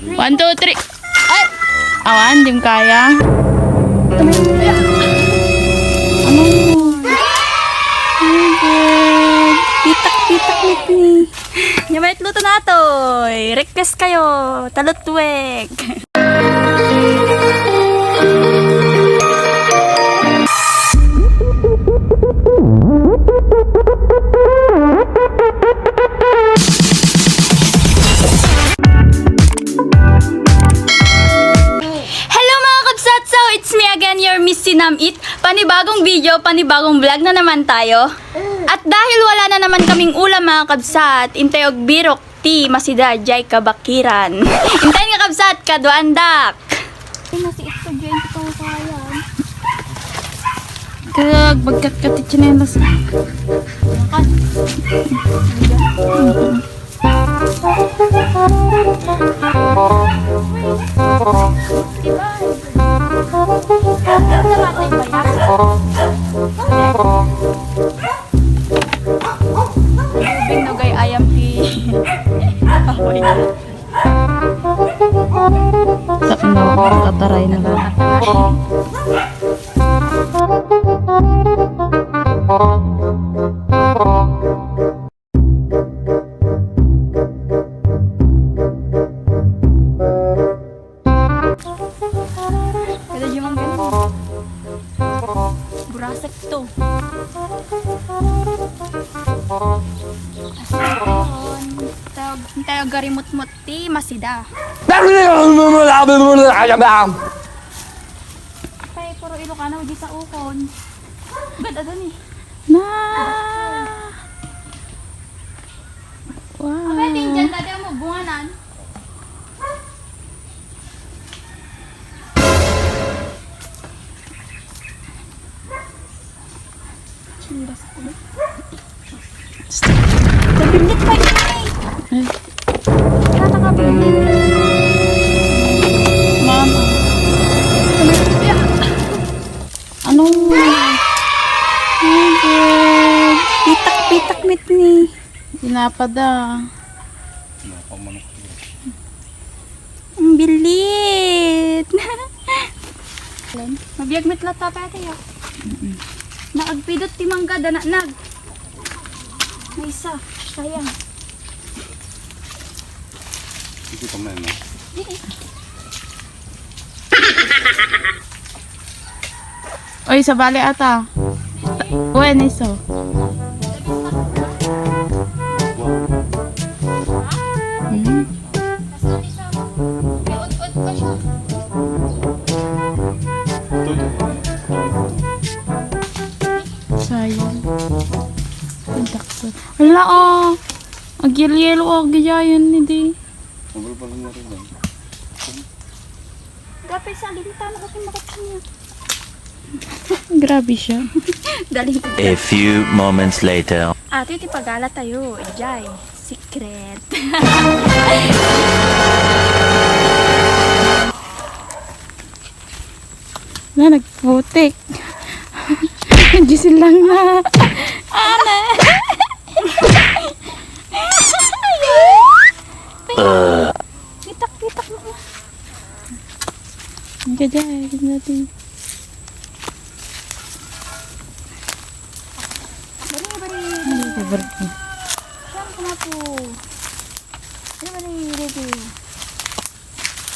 1, 2, 3. Ay! Awan, di mo kaya. Ano? Oh, good. Pitak-pitak with me. Nyamait luto na to. Request kayo. Talutwek. Hello mga kabsatso! It's me again, your Miss Sinamit. Panibagong video, panibagong vlog na naman tayo. At dahil wala na naman kaming ulam mga kabsat, intayog birok ti masida jay kabakiran. Intayin nga kabsat, kaduandak. Ay, nasi ito, dyan ito kawayan. Kag, bagkat-katit siya na yung Kan? Bing no gay ayam pi. Sa kataray na lang. Kada jumang ganun. Burasek to. Tayo garimot-mot ti masida. Kaya puro Ilocano di sa ukon. Ganda doon eh. Na! Wow! Okay, tingnan dati mo bunganan. Chiras ko ba? Nabilit pa yun eh. Ay, Nakakabilit. mama. Anong... Oh, good. Pitak-pitak mit ni. Pinapada. Ang bilit. Mabiyag mit lata pa tayo. Naagpidot ti mangga dananag. May isa. Sayang. Hindi ka man, no? Oy, sa bali ata. Uy, niso. Sayang. Pagdaksan. Wala oh. Agyel-yelo oh. Gayayan ni di. Mabal pa lang na rin lang. Dapat sa lintan ako kinakatsin niya. Grabe siya. Daling A few moments later. ate, iti pagala tayo. Jai. Secret. Na, nagputik. Gisil lang na. Ana. Pitak-pitak mo. Ang gajay. Natin. Bari-bari. Favorite. Saan ko na po? Bari-bari. Ready.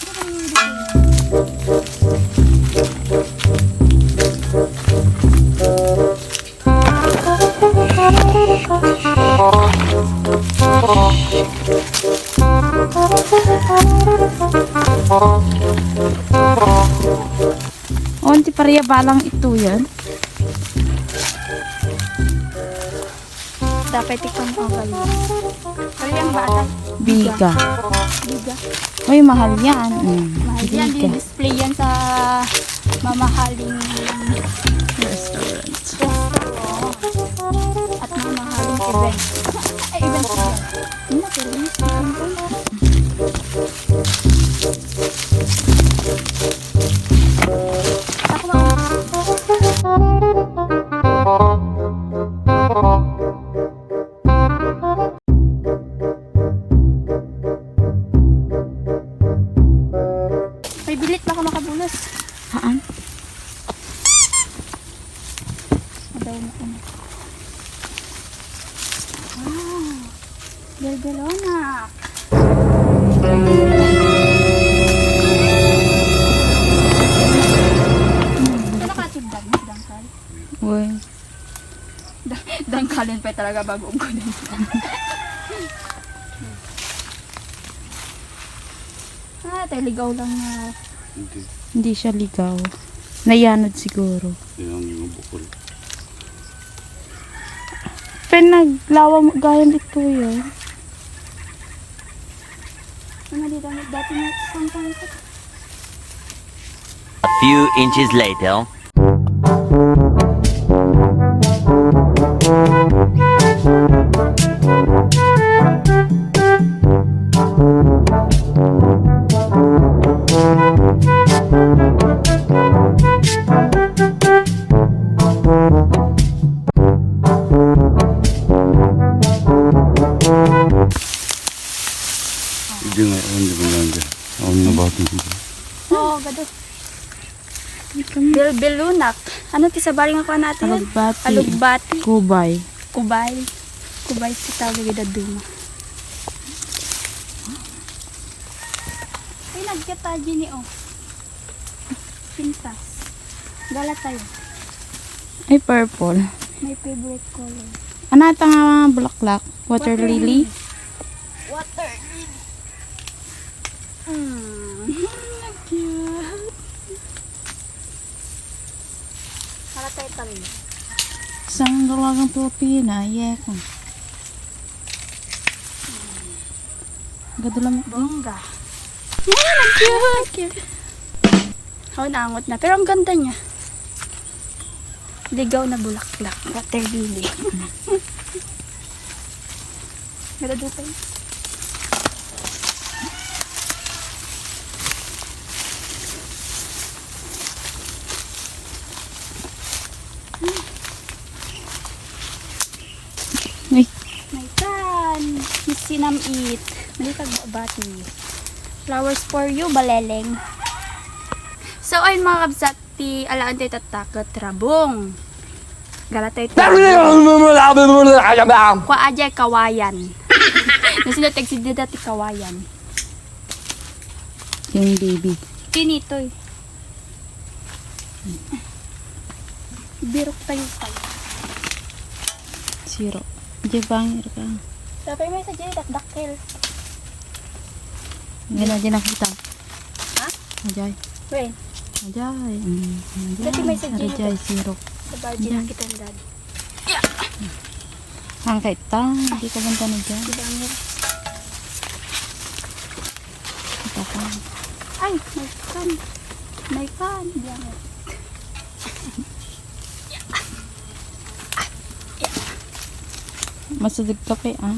Bari-bari. O, hindi pareya balang ito yan. Dapat tikman ko kayo. Kaya yung bata. Biga. Biga. Uy, mahal yan. Mahal yan. Biga. Display yan sa mamahaling Restaurant. restaurant. At mamahaling event. Ay, event ko yan. Ano, pero yung sticker ko. Ako Dilit baka makabulos. Haan? Madaw mo ko na. Wow. Belbelona. Ito nakatibdag mo, dangkal. Uy. Dangkalin pa talaga bago ko din. Tayo ligaw lang na. Hindi. Hindi siya ligaw. Nayanod siguro. Yan yung bukol. Pinaglawa mo gayang dito yun. Ano dito dati na sampang ko. A few inches later. Hindi nga, hindi ko lang dyan. Ako na batong dito. Oo, gado. Belbelunak. Ano ti sa baring ako natin yun? Alugbati. Alugbati. Kubay. Kubay. Kubay si tawag yung duma. Ay, nagkita ni oh. Pintas. Gala tayo. Ay, purple. My favorite color. Ano ata nga bulaklak? Water lily? Water lily. Cute. Para tayo tayo. Isang dalagang Pilipina. Yeah. Gado lang. Bongga. Yan, ang cute. Oh, naangot na. Pero ang ganda niya. Ligaw na bulaklak. Water lily. Ganda doon tayo. Ay, My tan. Miss Sinam Eat. Malikag babati. Flowers for you, baleleng. So, ayun mga kabsat, ti alaan tayo tatakot rabong. Gala tayo kwa ajay kawayan. Nasunod tagsidya dati kawayan. yung baby. Tinitoy. Birok tayo tayo. Zero. Di bangir ka. Dapat may sa jay dakdakkel. Ngayon na din nakita. Ha? Ajay. Wait, Ajay. Dati may sadya Ajay, zero. sa barji na kita ng dad. Ang kaita. Hindi ka banta na dyan. Dibangir. Ito ka. Ay, may fan. May fan. Dibangir. Masadag ka pa ah.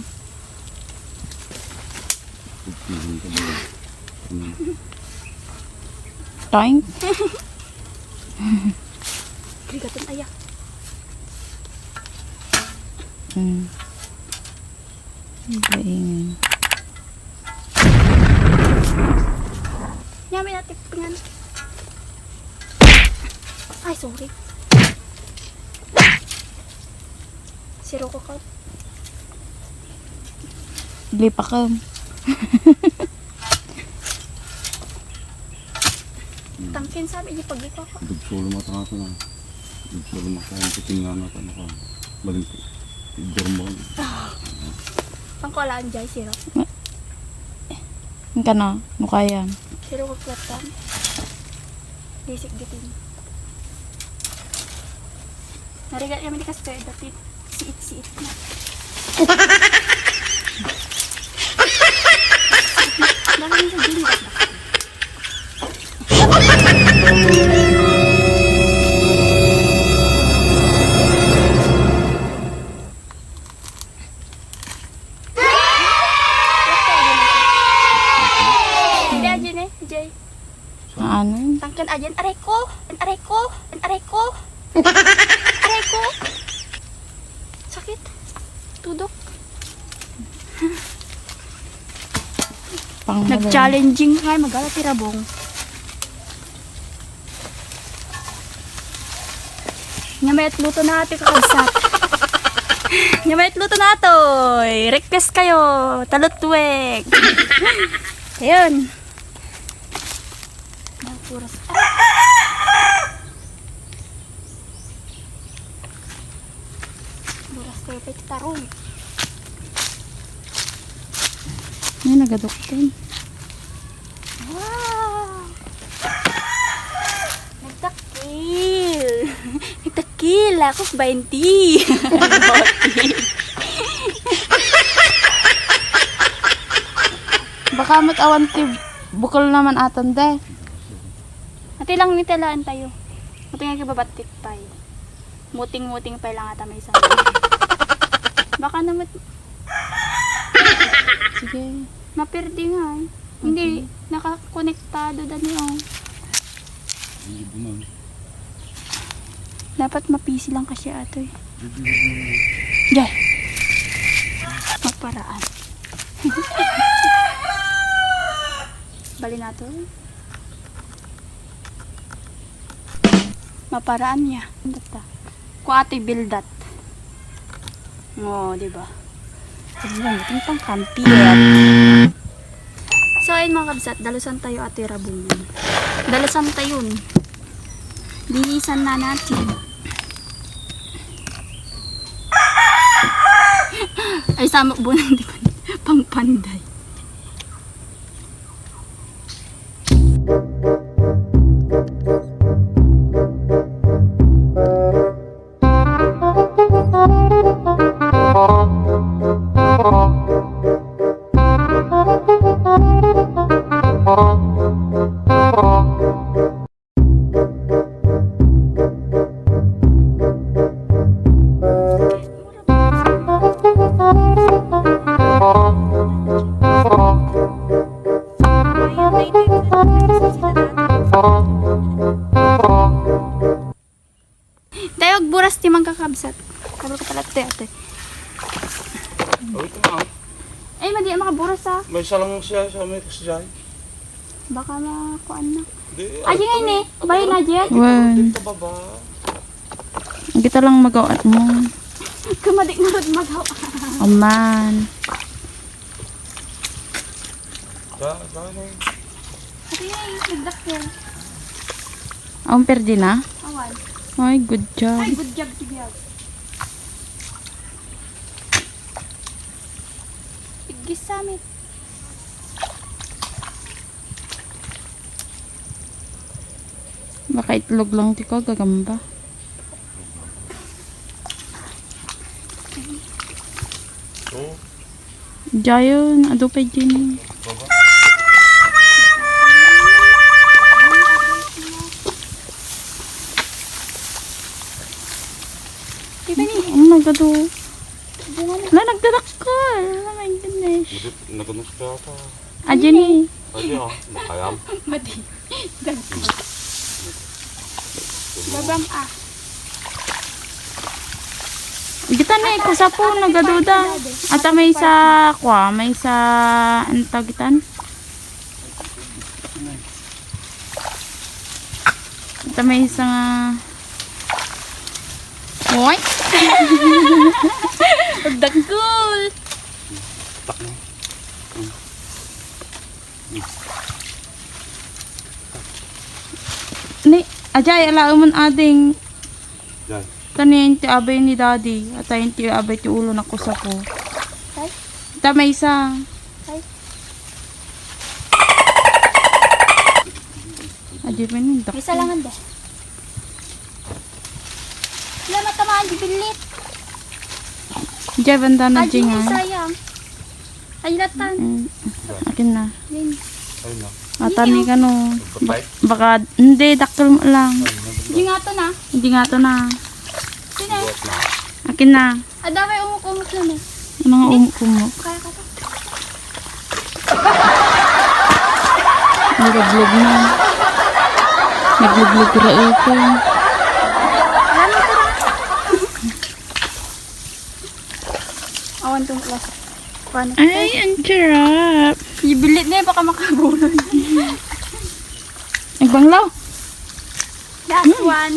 Time? Krigaton ayak. Baingin. Nyami natin pingan. Ay, sorry. Siro ko ka. Bili pa ka. Tangkin sa amin yung pag-ikaw ka. Dugsulo mata nga ito na. Dugsulo mata nga ito. Tingnan natin ako. Baling dormo. Pangkulaan dyan, siro. Ang ka na. Mukha yan. Siro ko klatan. Basic gitin. Narigat namin di kasi dati. Siit-siit na. Dami niya sa gini. Hindi ajen eh, Jay. Ano? Tangkan ajen, aray ko. Aray ko. Aray ko. Aray ko. Sakit. Tudok. Pang Nag-challenging nga, magala tirabong. Ngamayat luto na ate kakabsat. Ngamayat luto na ito. Request kayo. Talutwek. Ayun. Napuras. Buras kayo pa tarong. Ay, nagaduktin. Wow! Nagtakil! Nagtakil! Ako 20! Baka awan ti bukol naman atan de. Ati lang nitelaan tayo. Muting nga kibabatik tayo. Muting-muting pa lang ata may isa. Baka naman Sige. mapirdi nga eh. Hindi, nakakonektado dani oh. Hindi ba man? Dapat mapisi lang kasi ato eh. Jay! Magparaan. Bali na to. Maparaan niya. Data. Kung ato'y bildat. Oo, diba? Sabi lang, itong pang kampiyat. So, ayun mga kabsat, dalusan tayo ato'y rabungan. Dalusan tayo yun. Linisan na natin. Ay, sama po ng pang panday. Tayog buras ti magkakabsat. Kabal ka pala ate. Oh, ito nga. Ay, madi makaburas ha. May isa lang siya sa may kasiyay. Baka makuan na. Di, Ay, nga ini. Bahay na dyan. Wen. Dito baba. Kita lang magawat mo. Kumadik na rin magawa. Aman. Ano? Ate nga nagdak yan. Ang perdi na? Awan. Ay, good job. Ay, good job, Tibiyag. Igis samit. Baka itlog lang ti ko, gagamba. Oo. Jayon, ado pa dyan. Baba. Diba ni? Ang nagado. Bunga na. Wala, nagdadakal. Oh my goodness. Naganos ka pa. Adyan eh. Ay, makayam. Madi. Babam ah. Kita na eh, kusa po, nagaduda. At may sa, may sa, ano tagitan? At may sa, Oy! Pagdagkul. Ni, ajay, alam mo ading, Yan. tanin ti abay ni daddy, at ayun ti abay ti ulo na kusa po. Ay. At may isa, Ay. adyan pa nung May salangan ba? Wala matamaan di bilit. Diyan, banda na Ay, dyan may nga. sayang. Ay, latan. Akin na. Yun. Ayun na. Atani ka no. Patay? Baka, hindi, daktal mo lang. Hindi nga to na. Hindi nga to na. Sino? Akin na. Adamay umuk-umuk na eh. Ano nga umuk. Kaya ka to. Naglaglog na. Naglaglog ko rin ito. Awan tong last. Paano? Ay, ang sarap. Ibilit na eh, baka makabulol. Nagbanglaw. Last one.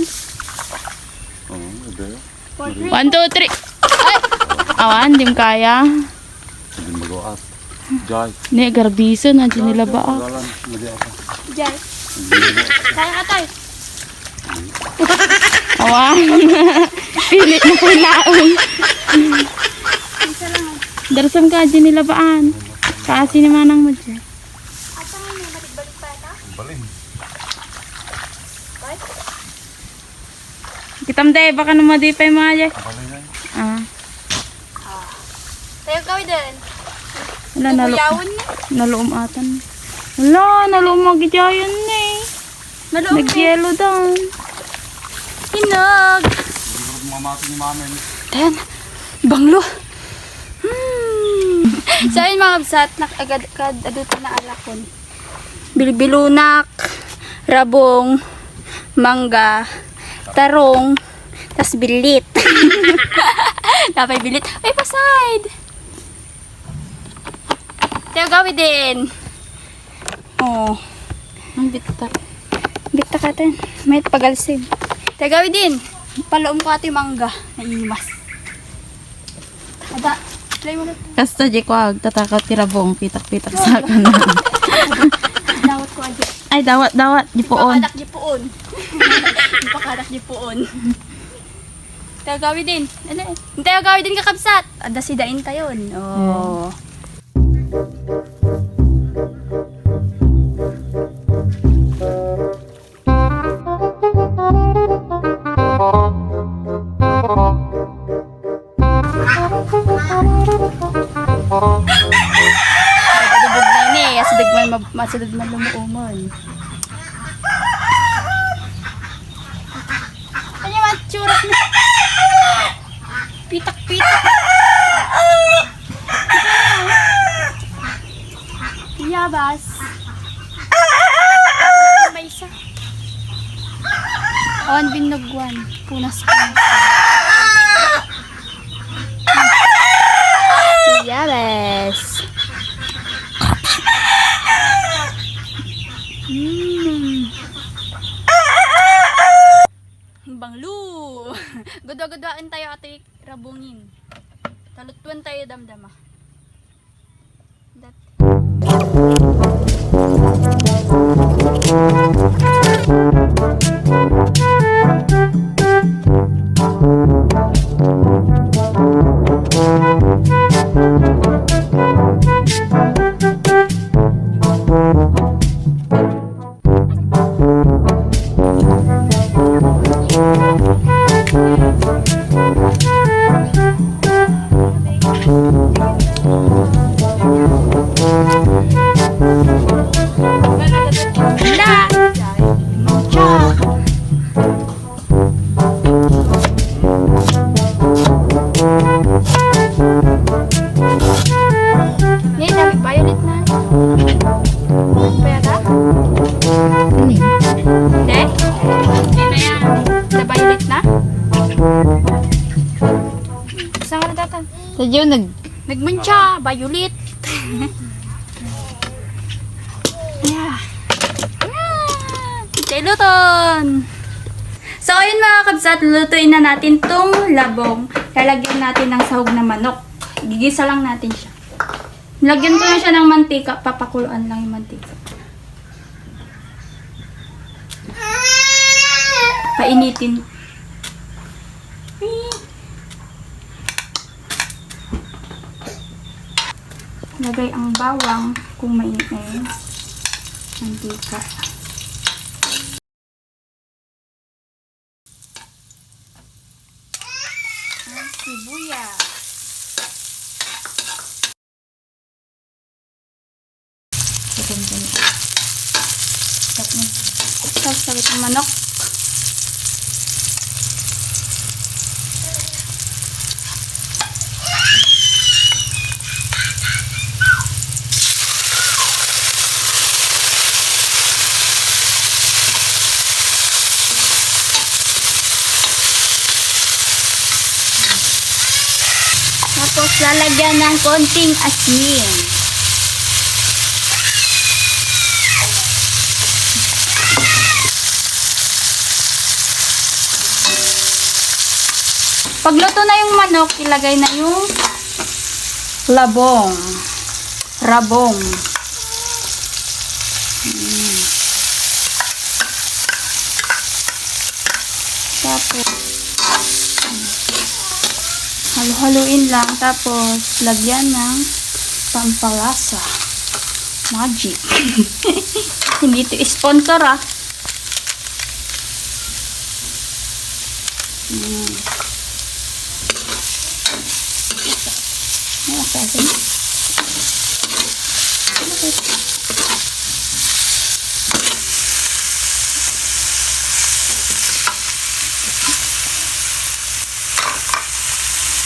Oo. 1, 2, 3. Ay! Awan, di mo kaya. Hindi magawa. Jai. Ni, garbiso na, di nila ba? Pagalan. Madi ako. Diyan. Kaya ka tayo. Awan. Pilit na kailaon. Darsam ka, di nila baan. Kasi ni manang mo dyan. Baling. Kitam day, baka namadipay mga dyan. Baling yan. Ah. Tayo kawin din. Wala, Tuyawon niya. naluumatan. Wala, naluumagidyayan na eh. Maluog na. Nag-yellow down. Hinog. Hindi ko mamati ni mamin. Ayan. Banglo. So ayun mga kabsat, agad aduto na alakon. Bilbilunak, rabong, mangga, tarong, tas bilit. Dapat bilit. Ay, paside! Tayo gawin din. Oh. Ang bita. Bikta ka din. May pagalsin. Tayo gawin din. Paloom ko ati mangga. Naimas. Ada. Try mo na. Kasta di ko tatakot tirabong pitak-pitak sa kanan. Dawat ko aja. Ay, dawat. Di poon. Pakadak jipuon. Pakadak jipuon. Tayo gawin din. Ano eh? Tayo gawin din kakabsat. Ada si dain tayon. Oh. Dubog na ini. Masadad man lumuumon. Ano yung matsurat na? Pitak-pitak. Yabas. May isa. Awan binugwan. Punas-punas. Yabas. Banglu. Gudwa-gudwaan tayo ate rabungin. Talutuan tayo damdama. Ngayon, dami violet na. Pwede? Hindi. Hindi na yan. The violet na? Saan ka na datan? Sadyo Nagmuncha, violet. Yeah. Kay luton. So, ayun mga kabsat, lutuin na natin tong labong. Lalagyan natin ng sahog na manok. Gigisa lang natin siya. Lagyan ko na siya ng mantika. Papakuluan lang yung mantika. Painitin. Lagay ang bawang kung mainit na yun. Mantika. Ang sibuyas. Tapos ang manok. Tapos lalagyan ng konting asin. Pagluto na yung manok, ilagay na yung labong. Rabong. Tapos, halu-haluin lang. Tapos, lagyan ng pampalasa. Magic. Hindi ito sponsor ah.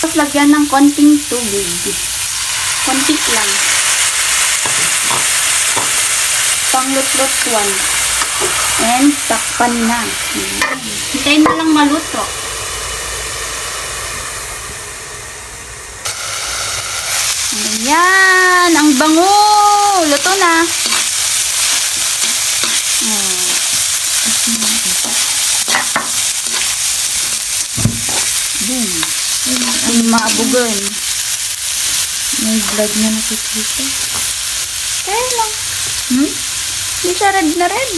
Tapos lagyan ng konting tubig. Konti lang. Panglut-lutuan. And takpan na. Hintayin na lang maluto. Ayan, ang bango. Luto na. Ay, maabugan. May vlog na nakikita. Kaya lang. Hindi siya red na red.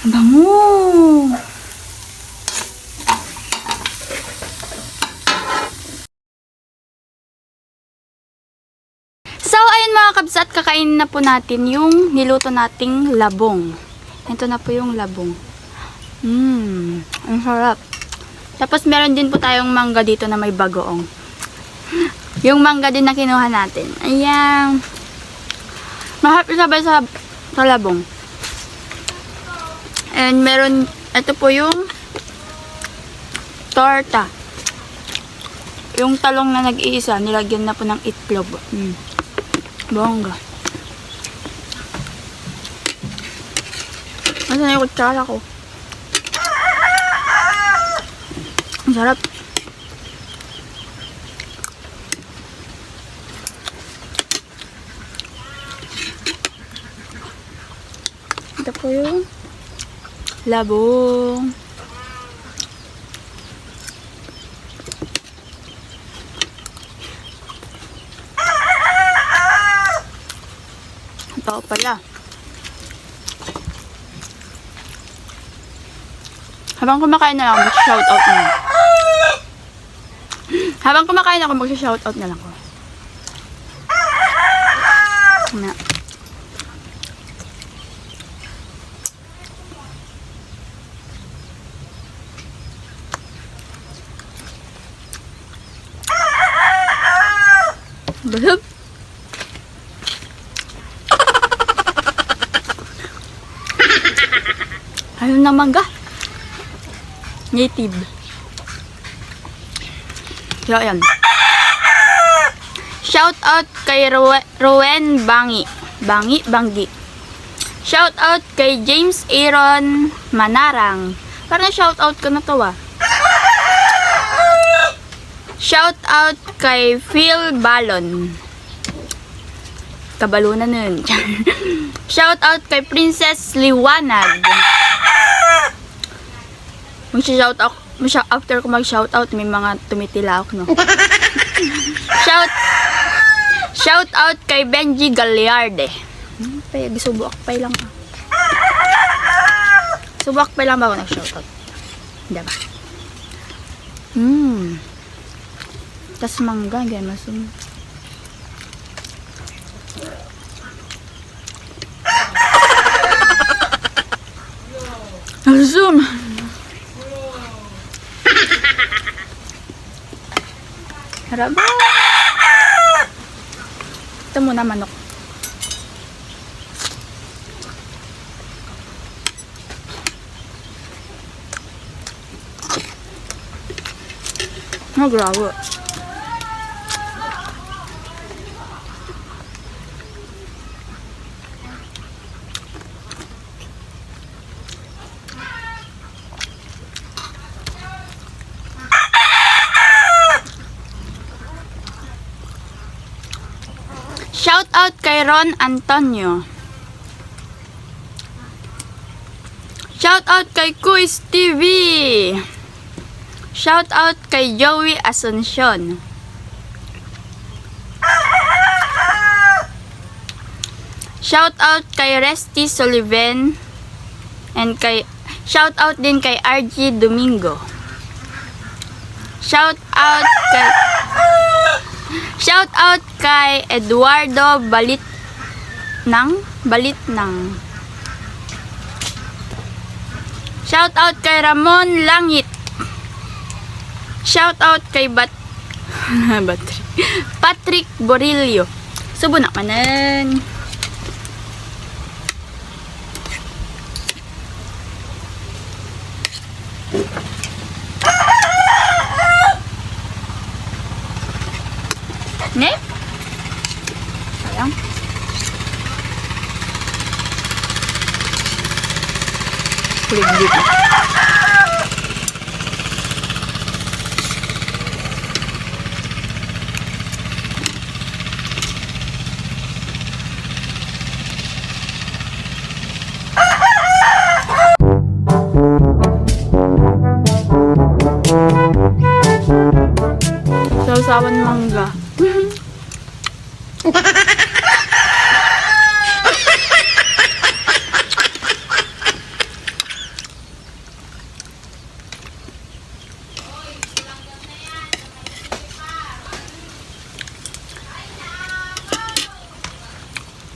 Bango! So, ayun mga kabsat, kakainin na po natin yung niluto nating labong. Ito na po yung labong. Ang sarap. Tapos, meron din po tayong mangga dito na may bagoong. Yung mangga din na kinuha natin. Ayan. Mahap isabay sa labong. And meron, ito po yung torta. Yung talong na nag-iisa, nilagyan na po ng itlog. Bongga. Nasaan na yung kutsara ko? Ang sarap. Ito po yung labong. Ito pala. Habang kumakain na lang ako, mag-shoutout na lang. Habang kumakain ako, mag-shoutout na lang ako. Na. Balap. Ayun na mangga. Native. So, ayan. Shout out kay Rowen Bangi. Banggi. Shout out kay James Aaron Manarang. Parang shout out ko na to ah. Shout out kay Phil Balon. Kabalunan nun. Shout out kay Princess Liwanag. After ko mag-shout out, may mga tumitilawak, no? Shout out kay Benji Galliarde. Subak pa lang ka. Subak pa lang ba ako nag-shout out? Hindi ba? Tas mangga, ganyan masum. Zoom. Harap. Ito muna manok. Grabe. Shout out kay Ron Antonio. Shout out kay Kuis TV. Shout out kay Joey Asuncion. Shout out kay Resty Sullivan. And shout out din kay RG Domingo. Shout out kay Eduardo Balitnang. Shout out kay Ramon Langit. Shout out kay Patrick Borillo. Subo na manan. Ne? Sayang. Kulit dito. Sausawan mangga.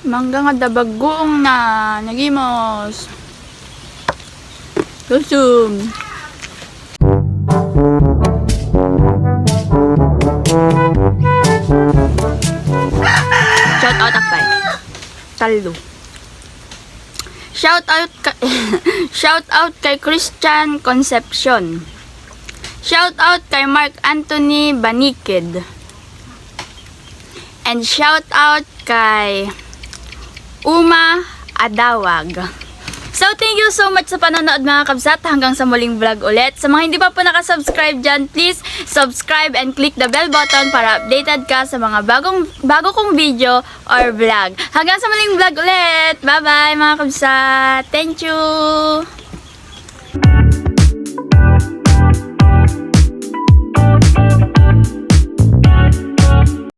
Mangga nga dabagong na nagimos. Lusum. Shout out akbay. Talo. Shout out kay Christian Concepcion. Shout out kay Mark Anthony Banikid. And shout out kay Uma Adawag. So, thank you so much sa panonood mga kabsat. Hanggang sa muling vlog ulit. Sa mga hindi pa po nakasubscribe dyan, please subscribe and click the bell button para updated ka sa mga bago kong video or vlog. Hanggang sa muling vlog ulit. Bye-bye mga kabsat. Thank you!